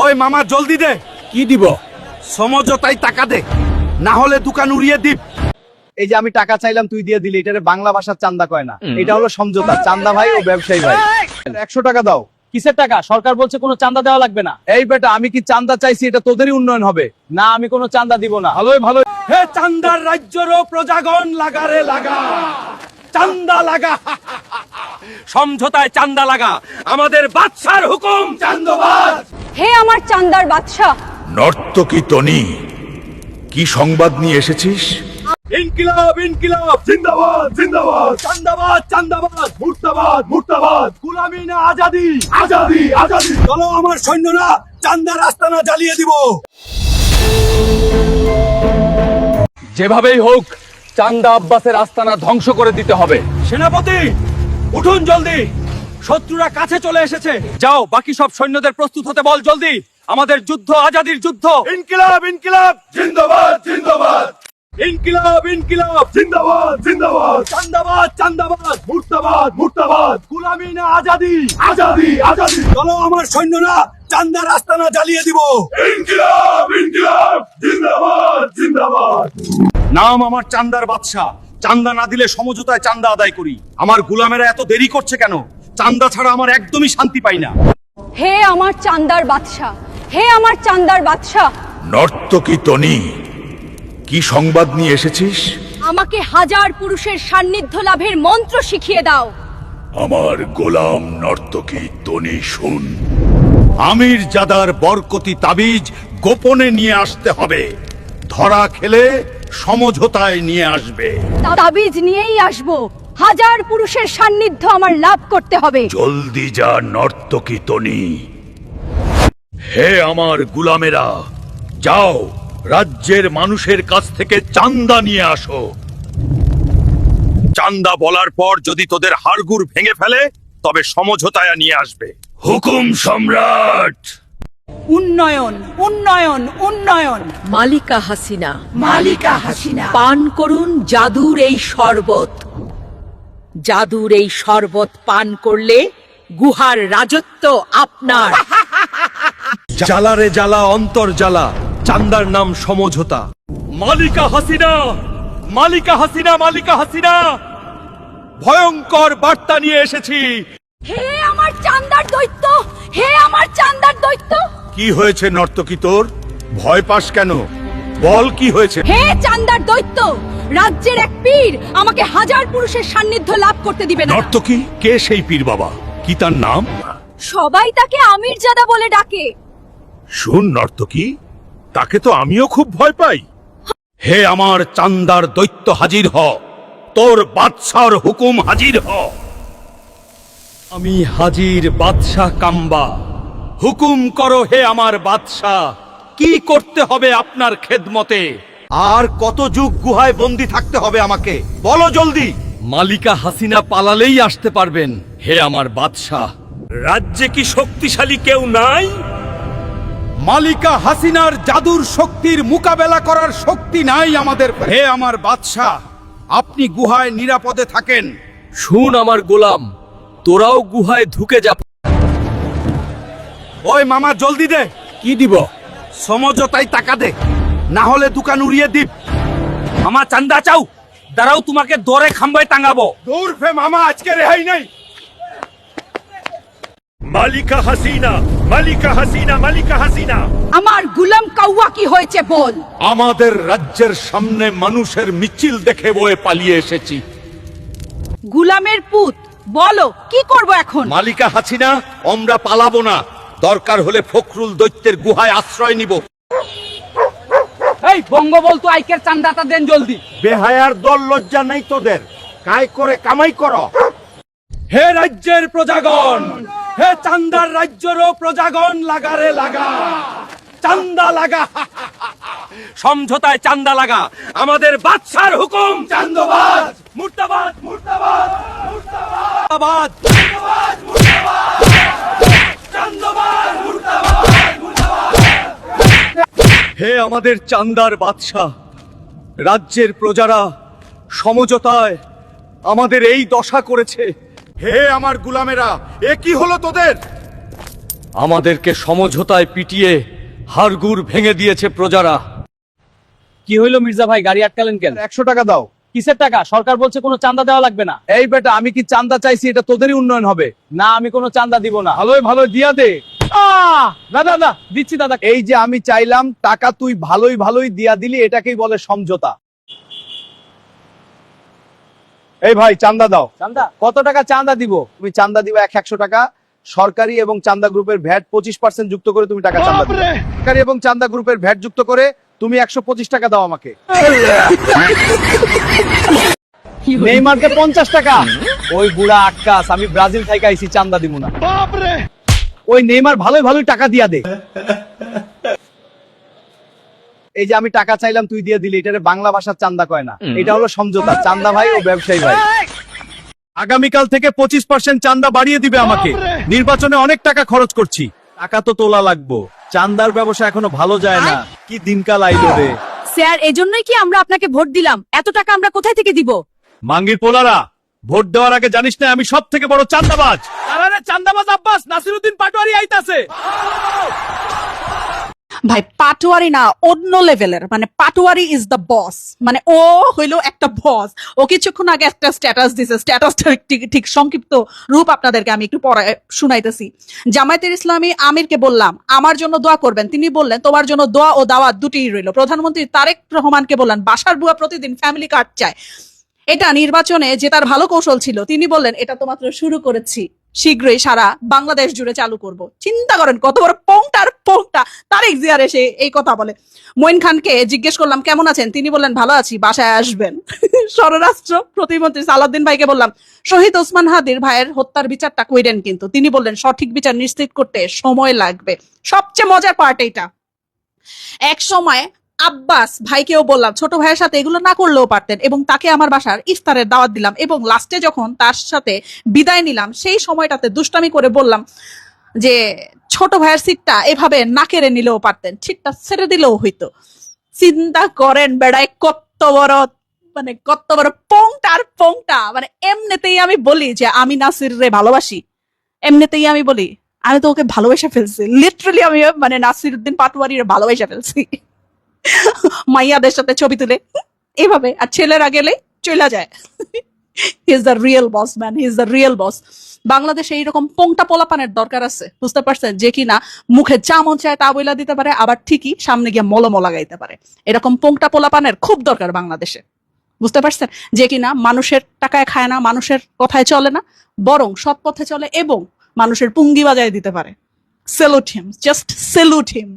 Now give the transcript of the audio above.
ওই মামা জলদি দে। কি দিব? সমঝোতায় টাকা দে, না হলে দোকান উড়িয়ে দিব। এই যে আমি টাকা চাইলাম তুই দিয়ে দিলি, এটারে বাংলা ভাষার চান্দা কয় না, এটা হলো সমঝোতা। চান্দা ভাই ও ব্যবসায়ী ভাই। 100 টাকা দাও। কিসের টাকা? সরকার বলছে কোনো চান্দা দেওয়া লাগবে না। এই বেটা, আমি কি চান্দা চাইছি? এটা তোদেরই উন্নয়ন হবে। না, আমি কোনো চান্দা দিব না। ভালোই ভালো। হে চান্দার রাজ্যেরও প্রজাগণ লাগারে লাগা, চান্দা লাগা। সমঝোতায় চান্দা লাগা, আমাদের বাদশার হুকুম চান্দবাজ। হে আমার চান্দার বাদশা, নর্তকী তনি, কি সংবাদ নিয়ে এসেছিস? ইনকিলাব ইনকিলাব, জিন্দাবাদ জিন্দাবাদ, চান্দাবাদ চান্দাবাদ, মুর্দাবাদ মুর্দাবাদ, গুলামি না আজাদি, আজাদি আজাদি। চলো আমার সৈন্যরা চান্দার আস্তানা জ্বালিয়ে দিব। যেভাবেই হোক চান্দা আব্বাসের আস্তানা ধ্বংস করে দিতে হবে। সেনাপতি উঠুন জলদি, শত্রুরা কাছে চলে এসেছে। যাও, বাকি সব সৈন্যদের প্রস্তুত হতে বল জলদি। আমাদের যুদ্ধ আজাদির যুদ্ধ। ইনকিলাব ইনকিলাব, জিন্দাবাদ জিন্দাবাদ, ইনকিলাব ইনকিলাব, জিন্দাবাদ জিন্দাবাদ, চান্দাবাদ চান্দাবাদ, মুর্দাবাদ মুর্দাবাদ, গুলামি না আজাদি, আজাদি আজাদি। চলো আমার সৈন্যরা চান্দার আস্তানা জ্বালিয়ে দিব। ইনকিলাব ইনকিলাব, জিন্দাবাদ জিন্দাবাদ। নাম আমার চান্দার বাদশা, চান্দা না দিলে সমঝোতায় চান্দা আদায় করি। আমার গুলামেরা এত দেরি করছে কেন? চান্দা ছাড়া আমার একদমই শান্তি পাই না। হে আমার চান্দার বাদশা, হে আমার চান্দার বাদশা, নর্তকী তনি, কি সংবাদ নিয়ে এসেছিস? আমাকে হাজার পুরুষের সান্নিধ্য লাভের মন্ত্র শিখিয়ে দাও। আমার গোলাম নর্তকী তনি, শুন। আমির জাদার বরকতি তাবিজ গোপনে নিয়ে আসতে হবে। ধরা খেলে সমঝোতায় নিয়ে আসবে। তাবিজ নিয়েই আসবো। হাজার পুরুষের সান্নিধ্য আমার লাভ করতে হবে। জলদি যা নর্তকী তনি। হে আমার গুলামেরা, যাও রাজ্যের মানুষের কাছ থেকে চান্দা নিয়ে আসো। চান্দা বলার পর যদি তোদের হাড়গুড় ভেঙে ফেলে তবে সমঝোতায় নিয়ে আসবে। হুকুম সম্রাট। উন্নয়ন উন্নয়ন উন্নয়ন। মালিকা হাসিনা, মালিকা হাসিনা, পান করুন জাদুর এই শরবত। জাদুর এই শরবত পান করলে গুহার রাজত্ব আপনার। জ্বালারে জ্বালা অন্তর জ্বালা, চান্দার নাম সমঝোতা। মালিকা হাসিনা, মালিকা হাসিনা, মালিকা হাসিনা, ভয়ঙ্কর বার্তা নিয়ে এসেছি। হে আমার চান্দার দৈত্য, হে আমার চান্দার দৈত্য, কি হয়েছে নর্তকী তোর? ভয় পাস কেন? বল কি হয়েছে? হে চান্দার দৈত্য, রাজ্যের এক পীর আমাকে হাজার পুরুষের সান্নিধ্য লাভ করতে দিবে না। নর্তকী কে সেই পীর বাবা? কি তার নাম? সবাই তাকে আমির জাদা বলে ডাকে। শুন নর্তকী, তাকে তো আমিও খুব ভয় পাই। হে আমার চান্দার দৈত্য, হাজির হ। তোর বাদশার হুকুম হাজির হ। আমি হাজির বাদশাহ কাম্বা। হুকুম করো হে আমার বাদশাহ, কি করতে হবে আপনার খেদমতে? আর কত যুগ গুহায় বন্দী থাকতে হবে আমাকে? বলো জলদি। মালিকা হাসিনা পালালেই আসতে পারবেন হে আমার বাদশাহ। রাজ্যে কি শক্তিশালী কেউ নাই? মালিকা হাসিনার জাদুর শক্তির মোকাবেলা করার শক্তি নাই আমাদের। হে আমার বাদশাহ, আপনি গুহায় নিরাপদে থাকেন। শুন আমার গোলাম, তোরাও গুহায় ঢুকে যা। ওই মামা জলদি দে। কি দিব? সমঝোতায় টাকা দে, না হলে দোকান উড়িয়ে দিব। মামা চান্দা চাও? দাঁড়াও, তোমাকে দরে খাম্বায় টাঙাবো। দূর ফে মামা, আজকে রেহাই নেই। মালিকা হাসিনা, মালিকা হাসিনা, মালিকা হাসিনা, আমার গুলাম কাউয়া কি হয়েছে বল। আমাদের রাজ্যের সামনে মানুষের মিছিল দেখে বয়ে পালিয়ে এসেছি। গুলামের পুত, বলো কি করব এখন? মালিকা হাসিনা, আমরা পালাবো না। দরকার হলে ফখরুল দৈত্যের গুহায় আশ্রয় নিব। এই বঙ্গবন্ধু আইকের চান্দাটা দেন জলদি। বেহায়ার দল, লজ্জা নেই তোদের? কায় করে কামাই করো। হে রাজ্যের প্রজাগণ, হে চান্দার রাজ্যেরও প্রজাগণ লাগারে লাগা, চান্দা লাগা। সমঝোতায় চান্দা লাগা, আমাদের বাদশার হুকুম চান্দবাজ। মুর্দাবাদ মুর্দাবাদ, মুর্দাবাদ মুর্দাবাদ, মুর্দাবাদ চান্দবাজ, মুর্দাবাদ মুর্দাবাদ। হে আমাদের চান্দার বাদশা, রাজ্যের প্রজারা সমঝোতায় আমাদের এই দশা করেছে। হে আমার গুলামেরা, এ কি হলো তোদের? আমাদেরকে সমঝোতায় পিটিয়ে হাড়গুড় ভেঙে দিয়েছে প্রজারা। কি হইলো মির্জা ভাই, গাড়ি আটকালেন কেন? 100 টাকা দাও। কিসের টাকা? সরকার বলছে কোনো চাঁদা দেওয়া লাগবে না। এই বেটা, আমি কি চান্দা চাইছি? এটা তোদেরই উন্নয়ন হবে। না, আমি কোনো চাঁদা দিব না। ভালোই ভালো দিয়া দে। দাদা দাদা দিচ্ছি দাদা। এই যে আমি চাইলাম টাকা, তুই ভালোই ভালোই দিয়া দিলি, এটাকেই বলে সমঝোতা। এই ভাই, চান্দা দাও। চাঁদা কত টাকা চাঁদা দিব? তুমি চান্দা দিবা 100 টাকা। সরকারি এবং চান্দা গ্রুপের ভ্যাট 25% যুক্ত করে তুমি টাকা চান্দা দিবে। সরকারি এবং চান্দা গ্রুপের ভ্যাট যুক্ত করে তুমি 125 টাকা দাও আমাকে। নেইমারকে 50 টাকা। ওই বুড়া আক্কাস, আমি ব্রাজিল থেকে আইছি, চাঁদা দিব না। ওই নেইমার ভালোই ভালোই টাকা দিয়া দে। এই যে আমি টাকা চাইলাম, তুই দিয়ে দিলি, এটারে বাংলা ভাষার চান্দা কয় না, এটা হলো সমঝোতা। চান্দা ভাই ও ব্যবসায়ী ভাই। আগামীকাল থেকে 25% চান্দা বাড়িয়ে দিবে আমাকে। নির্বাচনে অনেক টাকা খরচ করছি, টাকা তো তোলা লাগবো। চান্দার ব্যবসা এখনো ভালো যায় না। কি দিনকাল আইলো রে। স্যার, এজন্যই কি আমরা আপনাকে ভোট দিলাম? এত টাকা আমরা কোথায় থেকে দিব? মাঙ্গির পোলারা, ভোট দেওয়ার আগে জানিস না আমি সব থেকে বড় চান্দাবাজ? আরে চাঁদাবাজ আব্বাস, নাসিরউদ্দিন পাটোয়ারি আইতাছে। ভাই পাটোয়ারি না, অন্য লেভেলের, মানে পাটোয়ারি ইজ দ্য বস, মানে ও হইলো একটা বস। ও কিছুক্ষণ আগে একটা স্ট্যাটাস দিছে, স্ট্যাটাসটা ঠিক সংক্ষিপ্ত রূপ আপনাদেরকে আমি একটু পরে শুনাইতেছি। জামায়াতের ইসলামী আমিরকে বললাম আমার জন্য দোয়া করবেন, তিনি বললেন তোমার জন্য দোয়া ও দাওয়াত দুটিই রইল। প্রধানমন্ত্রী তারেক রহমানকে বললেন বাসার বুয়া প্রতিদিন ফ্যামিলি কার্ড চায়, এটা নির্বাচনে জেতার ভালো কৌশল ছিল। তিনি বললেন এটা তো মাত্র শুরু করেছি, শীঘ্রই সারা বাংলাদেশ জুড়ে চালু করব। চিন্তা করেন কত বড় পোংটার পোংটা। তারেক জিয়ার এসে এই কথা বলে। মঈন খানকে জিজ্ঞেস করলাম কেমন আছেন, তিনি বললেন ভালো আছি, বাসায় আসবেন। স্বরাষ্ট্র প্রতিমন্ত্রী সালাউদ্দিন ভাইকে বললাম শহীদ ওসমান হাদির ভাইয়ের হত্যার বিচারটা কইরেন, কিন্তু তিনি বললেন সঠিক বিচার নিশ্চিত করতে সময় লাগবে। সবচেয়ে মজার পার্ট এইটা, এক সময় আব্বাস ভাইকেও বললাম ছোট ভাইয়ের সাথে এগুলো না করলেও পারতেন, এবং তাকে আমার বাসার ইফতারের দাওয়াত দিলাম, এবং লাস্টে যখন তার সাথে বিদায় নিলাম সেই সময়টাতে দুষ্টামি করে বললাম যে ছোট ভাইয়ের সিটটা এভাবে না কেড়ে নিলেও পারতেন, সিটটা ছেড়ে দিলেও হইতো। চিন্তা করেন বেড়ায় কত বড় পোংটার পোংটা। মানে এমনিতেই আমি বলি যে আমি নাসির রে ভালোবাসি, এমনিতেই আমি বলি আমি তো ওকে ভালোবেসে ফেলছি, লিটারালি আমি মানে নাসিরউদ্দিন পাটোয়ারি ভালোবেসে ফেলছি। মাইয়াদের সাথে ছবি তুলে এভাবে, আর ছেলেরা গেলে চলে যায়। He is the real boss man, he is the real boss. বাংলাদেশে এইরকম পোংটা পোলাপানের দরকার আছে, বুঝতে পারছেন, যে কিনা মুখে যা মন চায় তা বইলা দিতে পারে, আবার ঠিকই সামনে গিয়ে মলম লাগাইতে পারে। এরকম পোংটা পোলাপানের খুব দরকার বাংলাদেশে, বুঝতে পারছেন, যে কিনা মানুষের টাকায় খায় না, মানুষের কথায় চলে না, বরং সৎ পথে চলে এবং মানুষের পুঙ্গি বাজায় দিতে পারে। সেলুট হিম, জাস্ট সেলুট হিম।